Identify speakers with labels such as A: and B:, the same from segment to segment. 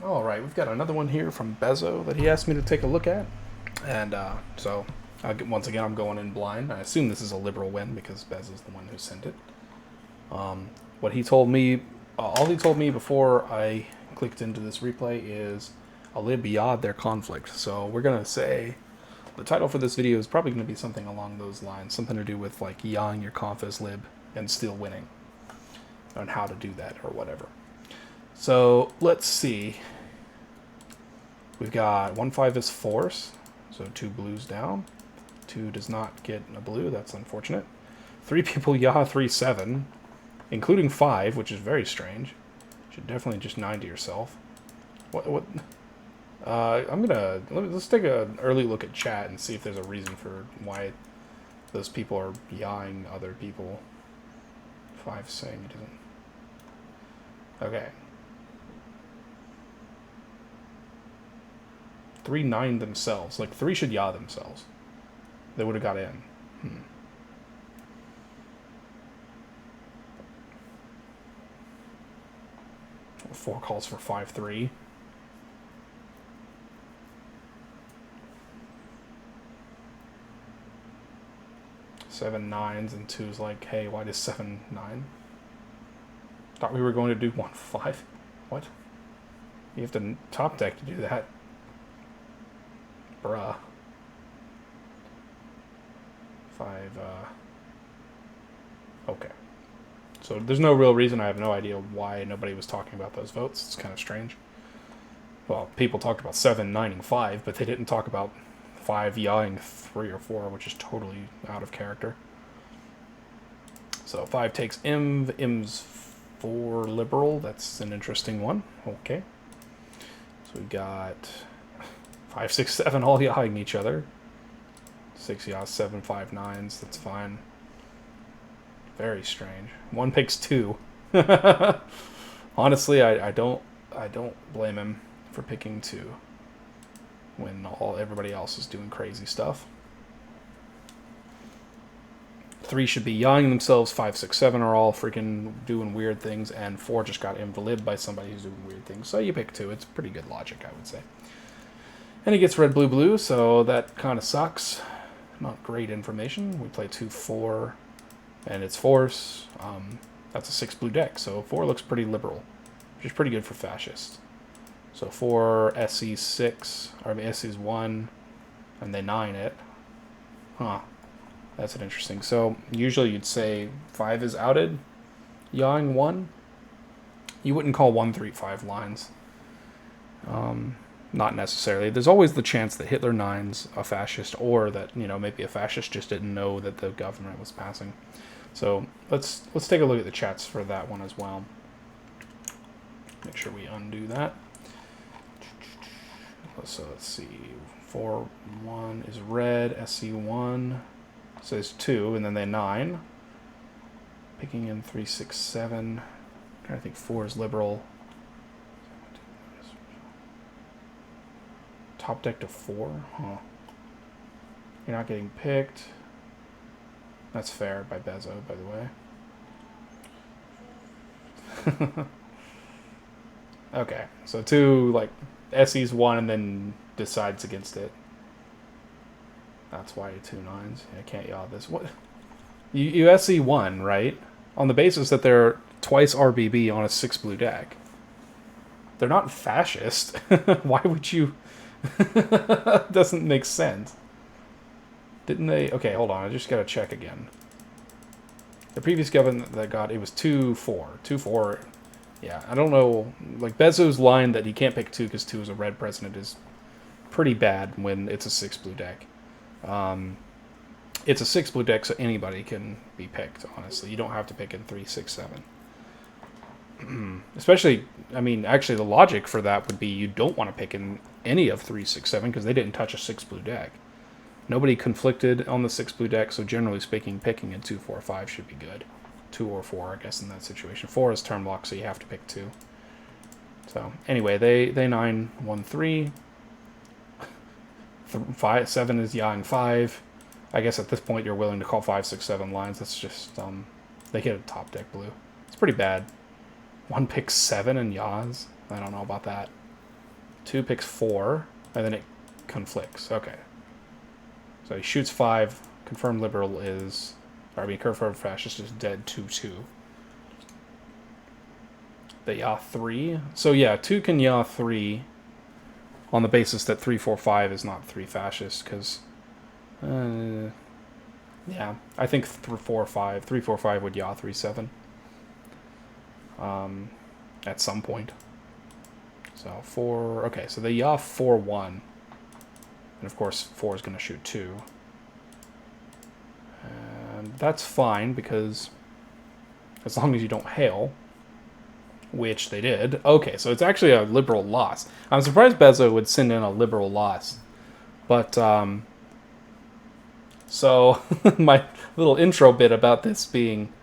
A: All right, we've got another one here from Bezo that he asked me to take a look at, and so once again I'm going in blind. I assume this is a liberal win because Bezo's the one who sent it. What he told me, all he told me before I clicked into this replay is a lib beyond their conflict. So we're gonna say the title for this video is probably going to be something along those lines, something to do with like yawing your conf as lib and still winning, and how to do that or whatever. So let's see. We've got 1-5 is force, so 2 blues down. 2 does not get a blue, that's unfortunate. 3 people yaw 3-7, including 5, which is very strange. Should definitely just 9 to yourself. What? Let's take an early look at chat and see if there's a reason for why those people are yawing other people. 5 saying it isn't. Okay. 3-9 themselves. Like 3 should yaw themselves. They would have got in. 4 calls for 5-3. Seven nines and 2's like, hey, why does 7-9? Thought we were going to do 1-5. What? You have to top deck to do that. Bruh. 5, okay. So there's no real reason. I have no idea why nobody was talking about those votes. It's kind of strange. Well, people talked about 7, 9, and 5, but they didn't talk about 5 yawing 3 or 4, which is totally out of character. So 5 takes Imv. Imv's 4 liberal. That's an interesting one. Okay. So we've got 5, 6, 7 all yawing each other. 6 yaws, 7, 5, 9s. That's fine. Very strange. 1 picks 2. Honestly, I don't blame him for picking 2 when everybody else is doing crazy stuff. 3 should be yawing themselves. 5, 6, 7 are all freaking doing weird things, and 4 just got invalid by somebody who's doing weird things. So you pick 2. It's pretty good logic, I would say. And he gets red, blue, blue, so that kind of sucks. Not great information. We play 2, 4, and it's force. That's a 6 blue deck, so 4 looks pretty liberal, which is pretty good for fascist. So 4 SE 6, or SE's 1, and they 9 it. Huh. That's an interesting. So usually you'd say 5 is outed, yawing 1. You wouldn't call 1, 3, 5 lines. Not necessarily. There's always the chance that Hitler 9's a fascist, or that, you know, maybe a fascist just didn't know that the government was passing. So let's take a look at the chats for that one as well. Make sure we undo that. So let's see. 4-1 is red. SC1 says 2, and then they 9. Picking in 3, 6, 7. I think 4 is liberal. Top deck to 4? Huh. You're not getting picked. That's fair by Bezo, by the way. Okay, so 2, like, SE's 1 and then decides against it. That's why 2 9s. I can't yaw this. What? You SE 1, right? On the basis that they're twice RBB on a 6 blue deck. They're not fascist. Why would you... Doesn't make sense. Didn't they? Okay, hold on. I just gotta check again. The previous government that got it was 2-4. 2-4. Yeah, I don't know. Like Bezo's line that he can't pick 2 because 2 is a red president is pretty bad when it's a 6 blue deck. It's a 6 blue deck, so anybody can be picked. Honestly, you don't have to pick in 3, 6, 7. Especially, I mean, actually, the logic for that would be you don't want to pick in any of 3, 6, 7 because they didn't touch a 6 blue deck. Nobody conflicted on the 6 blue deck, so generally speaking, picking in 2, 4, 5 should be good. 2 or 4, I guess, in that situation. 4 is turn block, so you have to pick 2. So, anyway, they 9, 1, 3. 5, 7 is yawing 5. I guess at this point you're willing to call 5, 6, 7 lines. That's just, they get a top deck blue. It's pretty bad. 1 pick 7 and yaws. I don't know about that. 2 picks 4, and then it conflicts. Okay. So he shoots 5. Confirmed liberal is... Or I mean, confirmed fascist is dead 2-2. They yaw 3. So yeah, 2 can yaw 3 on the basis that 3-4-5 is not 3 fascist, because... yeah, I think 3-4-5. 3-4-5 would yaw 3-7. At some point. So 4... Okay, so they yaw 4-1. And of course, 4 is going to shoot 2. And that's fine, because as long as you don't hail, which they did. Okay, so it's actually a liberal loss. I'm surprised Bezo would send in a liberal loss. But, so, my little intro bit about this being,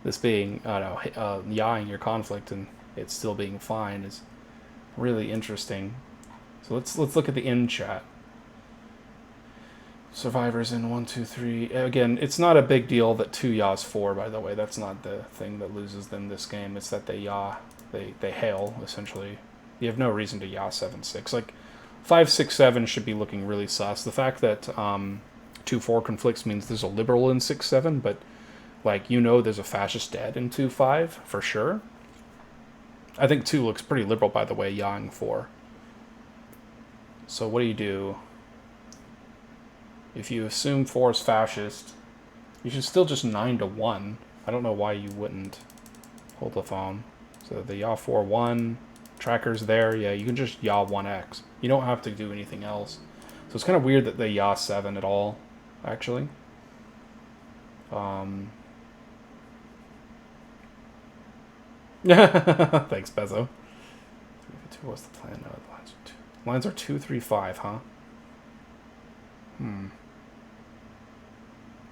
A: I don't know, yawing your conflict and it still being fine is really interesting. So let's look at the in chat. Survivors in 1, 2, 3. Again, it's not a big deal that 2 yaws 4, by the way. That's not the thing that loses them this game. It's that they yaw, they hail, essentially. You have no reason to yaw 7, 6. Like, 5, 6, 7 should be looking really sus. The fact that 2, 4 conflicts means there's a liberal in 6, 7, but, like, you know there's a fascist dead in 2, 5, for sure. I think 2 looks pretty liberal, by the way, yawing 4. So what do? If you assume 4 is fascist, you should still just 9-1. I don't know why you wouldn't hold the phone. So the yaw 4-1, tracker's there. Yeah, you can just yaw 1x. You don't have to do anything else. So it's kind of weird that they yaw 7 at all, actually. Thanks, Bezo. What's the plan? No, lines are 2, 3, 5, huh?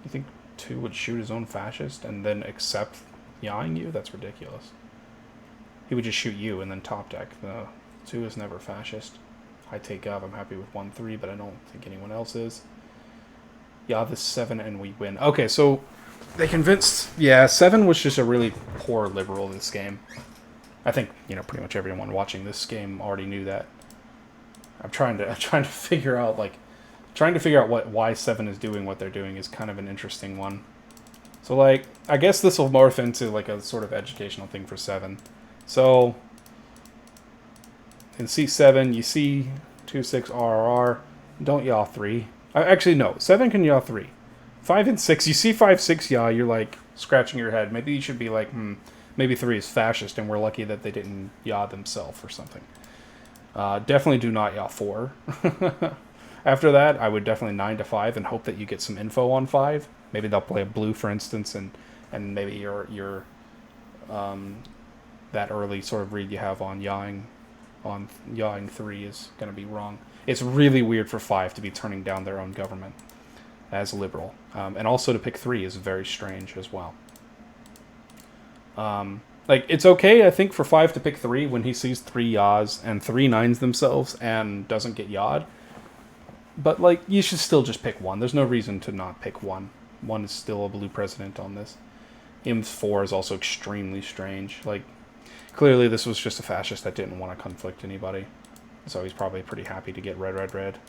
A: You think 2 would shoot his own fascist and then accept yawing you? That's ridiculous. He would just shoot you and then top deck. No, 2 is never fascist. I take up. I'm happy with 1, 3, but I don't think anyone else is. Yaw this 7 and we win. Okay, so they convinced... Yeah, 7 was just a really poor liberal this game. I think, you know, pretty much everyone watching this game already knew that. I'm trying to figure out, like... Trying to figure out why 7 is doing what they're doing is kind of an interesting one. So, like, I guess this will morph into, like, a sort of educational thing for 7. So, in C7, you see 2, 6, RRR. Don't yaw 3. Actually, no. 7 can yaw 3. 5 and 6, you see 5, 6 yaw, you're, like, scratching your head. Maybe you should be like, maybe 3 is fascist, and we're lucky that they didn't yaw themselves or something. Definitely do not yaw 4. After that, I would definitely 9-5 and hope that you get some info on 5. Maybe they'll play a blue, for instance, and maybe your that early sort of read you have on yawing 3 is going to be wrong. It's really weird for 5 to be turning down their own government as liberal, and also to pick 3 is very strange as well. Like, it's okay, I think, for 5 to pick 3 when he sees 3 yaws and 3 9s themselves and doesn't get yawed. But, like, you should still just pick 1. There's no reason to not pick 1. 1 is still a blue president on this. IMS 4 is also extremely strange. Like, clearly this was just a fascist that didn't want to conflict anybody. So he's probably pretty happy to get red, red, red.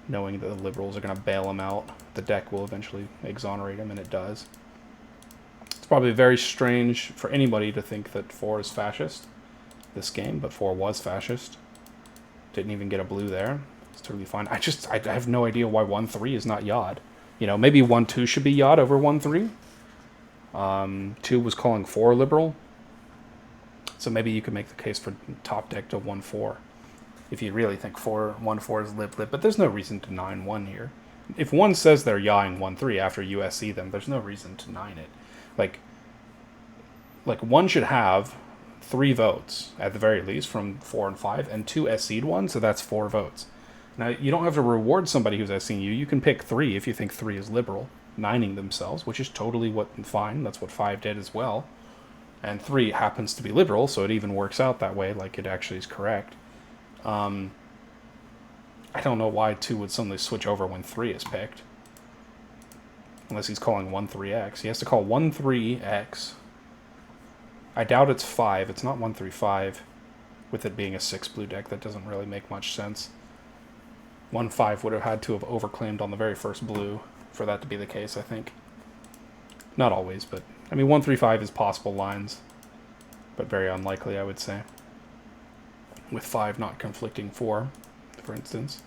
A: Knowing that the liberals are going to bail him out. The deck will eventually exonerate him, and it does. It's probably very strange for anybody to think that 4 is fascist this game, but 4 was fascist. Didn't even get a blue there. It's totally fine. I have no idea why 1-3 is not yawed. You know, maybe 1-2 should be yawed over 1-3. 2 was calling 4 liberal. So maybe you could make the case for top deck to 1-4. If you really think 1-4 is lib. But there's no reason to 9-1 here. If 1 says they're yawing 1-3 after USC them, there's no reason to 9 it. Like 1 should have 3 votes, at the very least, from 4 and 5, and 2 SC'd 1, so that's 4 votes. Now, you don't have to reward somebody who's SC'ing you. You can pick 3 if you think 3 is liberal, 9ing themselves, which is totally fine. That's what 5 did as well. And 3 happens to be liberal, so it even works out that way, like it actually is correct. I don't know why 2 would suddenly switch over when 3 is picked. Unless he's calling 1-3x. He has to call 1-3x. I doubt it's 5. It's not 1-3-5. with it being a 6 blue deck, that doesn't really make much sense. 1/5 would have had to have overclaimed on the very first blue for that to be the case, I think. Not always, but I mean 1/3/5 is possible lines, but very unlikely, I would say. With 5 not conflicting 4, for instance.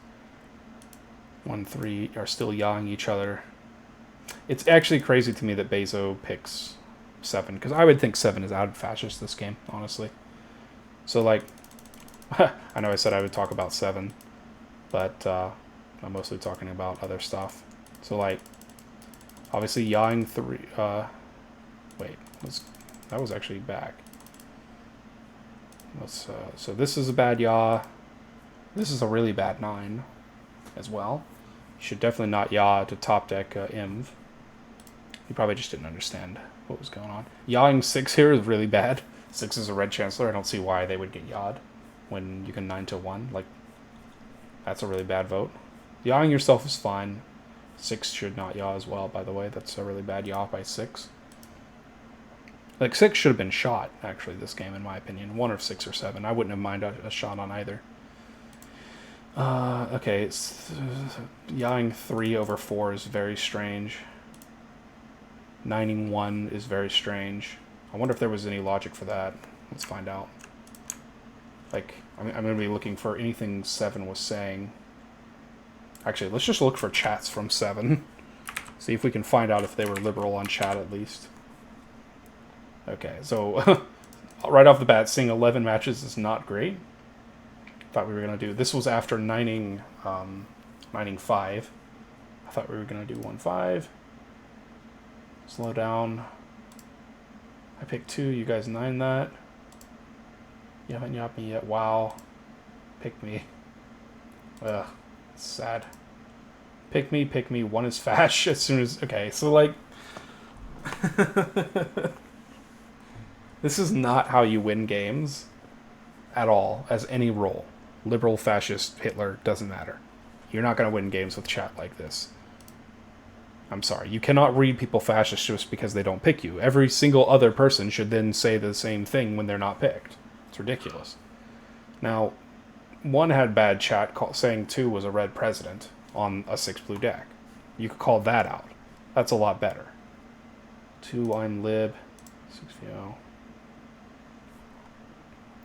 A: 1/3 are still yawing each other. It's actually crazy to me that Bezo picks 7, because I would think 7 is out of fascist this game, honestly. So, like, I know I said I would talk about 7, but I'm mostly talking about other stuff. So, like, obviously yawing 3, wait, that was actually back. So this is a bad yaw. This is a really bad 9 as well. You should definitely not yaw to top deck Imv. You probably just didn't understand what was going on. Yawing 6 here is really bad. 6 is a red chancellor. I don't see why they would get yawed when you can 9 to 1. Like, that's a really bad vote. Yawing yourself is fine. 6 should not yaw as well, by the way. That's a really bad yaw by 6. Like, 6 should have been shot, actually, this game, in my opinion. 1 or 6 or 7. I wouldn't have minded a shot on either. Okay, it's yawing 3 over 4 is very strange. 9ing 1 is very strange. I wonder if there was any logic for that. Let's find out. Like, I'm going to be looking for anything 7 was saying. Actually, let's just look for chats from 7. See if we can find out if they were liberal on chat at least. Okay, so right off the bat, seeing 11 matches is not great. Thought we were going to do... This was after 9ing 5. I thought we were going to do 1/5. Slow down. I picked 2. You guys 9 that. You haven't yapped me yet. Wow. Pick me. Ugh. It's sad. Pick me, pick me. 1 is fash as soon as... Okay, so like... This is not how you win games at all, as any role. Liberal, fascist, Hitler, doesn't matter. You're not going to win games with chat like this. I'm sorry. You cannot read people fascist just because they don't pick you. Every single other person should then say the same thing when they're not picked. It's ridiculous. Now, 1 had bad chat saying 2 was a red president on a 6 blue deck. You could call that out. That's a lot better. 2 I'm lib. 6 VO.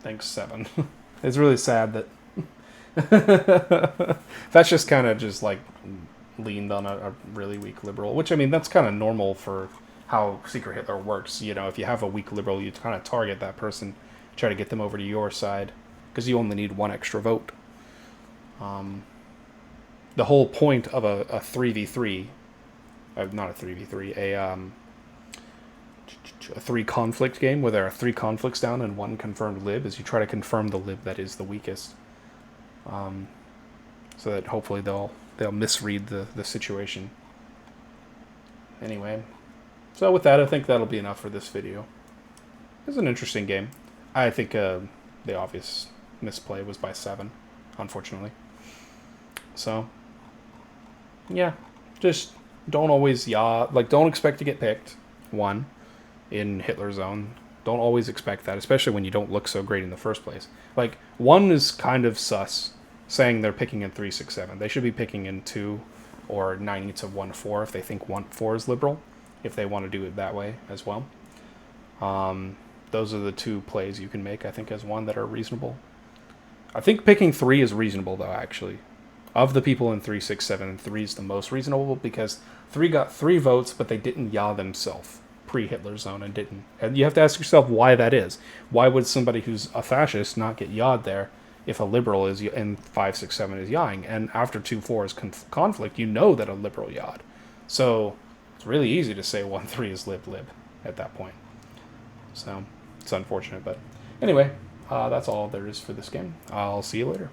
A: Thanks, 7. It's really sad that that's just kind of just like leaned on a really weak liberal, which I mean that's kind of normal for how Secret Hitler works. You know, if you have a weak liberal, you kind of target that person, try to get them over to your side, because you only need 1 extra vote. The whole point of a 3v3, not a 3v3, a 3 conflict game where there are 3 conflicts down and 1 confirmed lib, is you try to confirm the lib that is the weakest, so that hopefully they'll misread the situation. Anyway, so with that, I think that'll be enough for this video. It's an interesting game. I think the obvious misplay was by 7, unfortunately. So yeah, just don't always yaw. Like, don't expect to get picked 1 in Hitler Zone. Don't always expect that, especially when you don't look so great in the first place. Like, 1 is kind of sus, saying they're picking in 3, 6, 7. They should be picking in 2 or 9 to 1, 4 if they think 1, 4 is liberal, if they want to do it that way as well. Those are the 2 plays you can make, I think, as 1 that are reasonable. I think picking 3 is reasonable, though, actually. Of the people in 3, 6, 7, 3 is the most reasonable, because 3 got 3 votes, but they didn't yaw themselves pre-Hitler Zone and didn't. And you have to ask yourself why that is. Why would somebody who's a fascist not get yawed there if a liberal is in 5, 6, 7 is yawing? And after 2, 4 is conflict, you know that a liberal yawed. So it's really easy to say 1, 3 is lib at that point. So it's unfortunate, but anyway, that's all there is for this game. I'll see you later.